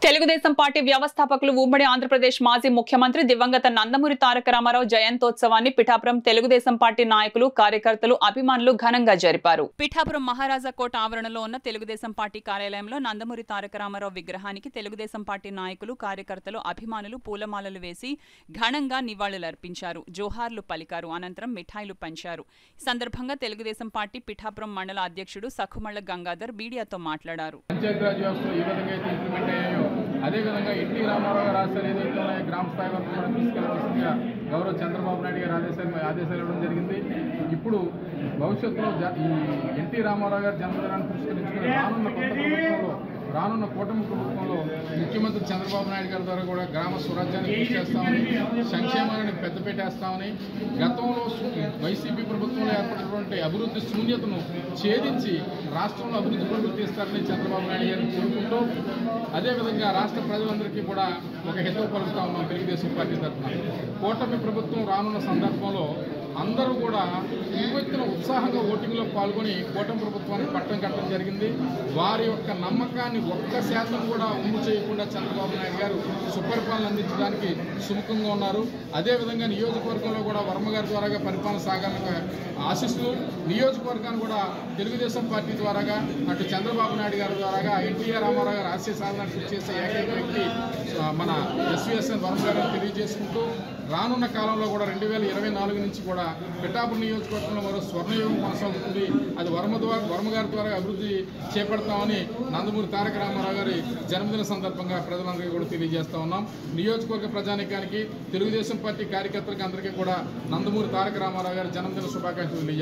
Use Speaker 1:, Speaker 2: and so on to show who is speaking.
Speaker 1: Telugu Desam party వ్యవస్థాపకులు ఉమ్మడి ఆంధ్రప్రదేశ్ మాజీ ముఖ్యమంత్రి దివంగత నందమూరి తారక రామారావు జయంతోత్సవాన్ని పిఠాపురం తెలుగుదేశం పార్టీ నాయకులు కార్యకర్తలు అభిమానులు ఘనంగా జరిపారు. పిఠాపురం మహారాజా కోట ఆవరణలో ఉన్న తెలుగుదేశం పార్టీ కార్యాలయంలో నందమూరి తారక రామారావు విగ్రహానికి తెలుగుదేశం పార్టీ నాయకులు కార్యకర్తలు అభిమానులు పూలమాలలు వేసి ఘనంగా నివాళులర్పించారు. జోహార్లు పలికారు. అనంతరం మిఠాయిలు పంచారు. ఈ సందర్భంగా తెలుగుదేశం పార్టీ పిఠాపురం మండల అధ్యక్షుడు సఖుమళ్ల గంగాధర్ మీడియాతో మాట్లాడారు.
Speaker 2: అదేవిధంగా ఎన్టీ రామారావు గారు రాష్ట్రాలు ఏదైతే ఉన్నాయో గ్రామ స్థాయి వరకు కూడా తీసుకెళ్లవలసిందిగా గౌరవ చంద్రబాబు నాయుడు గారు ఆదేశాలు ఇవ్వడం జరిగింది. ఇప్పుడు భవిష్యత్తులో ఈ ఎన్టీ రామారావు గారి జన్మదినాన్ని పురస్కరించుకుని రానున్న కూటమి ప్రభుత్వంలో ముఖ్యమంత్రి చంద్రబాబు నాయుడు గారి ద్వారా కూడా గ్రామ స్వరాజ్యాన్ని కృషి చేస్తామని, సంక్షేమాన్ని పెద్దపెట్టేస్తామని, గతంలో వైసీపీ ప్రభుత్వంలో ఏర్పడినటువంటి అభివృద్ధి శూన్యతను ఛేదించి రాష్ట్రంలో అభివృద్ధి ప్రవర్తిస్తారని చంద్రబాబు నాయుడు గారిని కోరుకుంటూ, అదేవిధంగా రాష్ట్ర ప్రజలందరికీ కూడా ఒక హితవు పలుకుతా ఉన్నాం. తెలుగుదేశం పార్టీ తరఫున కూటమి ప్రభుత్వం రానున్న సందర్భంలో అందరూ కూడా ఉవ్వెత్తున ఉత్సాహంగా ఓటింగ్లో పాల్గొని కూటమి ప్రభుత్వానికి పట్టం కట్టడం జరిగింది. వారి యొక్క నమ్మకాన్ని 1% కూడా ఉమ్ము చేయకుండా చంద్రబాబు నాయుడు గారు సుపరిపాలన అందించడానికి సుముఖంగా ఉన్నారు. అదేవిధంగా నియోజకవర్గంలో కూడా వర్మ గారి ద్వారాగా పరిపాలన సాగాలని ఆశిస్తూ నియోజకవర్గాన్ని కూడా తెలుగుదేశం పార్టీ ద్వారాగా అటు చంద్రబాబు నాయుడు గారి ద్వారాగా ఎన్టీఆర్ రామారావు గారు ఆశయ సాధనకు కృషి చేసే ఏకైక వ్యక్తి మన ఎస్వీఎస్ఎన్ వర్మ గారిని తెలియజేసుకుంటూ, రానున్న కాలంలో కూడా 2024 నుంచి కూడా పిఠాపురం నియోజకవర్గంలో మరో స్వర్ణయుగం కొనసాగుతుంది. అది వర్మ గారి ద్వారా అభివృద్ధి చేపడతామని నందమూరి తారక రామారావు గారి జన్మదిన సందర్భంగా ప్రజలందరికీ కూడా తెలియజేస్తా ఉన్నాం. నియోజకవర్గ ప్రజానీకానికి, తెలుగుదేశం పార్టీ కార్యకర్తలకు అందరికీ కూడా నందమూరి తారక రామారావు గారి జన్మదిన శుభాకాంక్షలు తెలియజేస్తాం.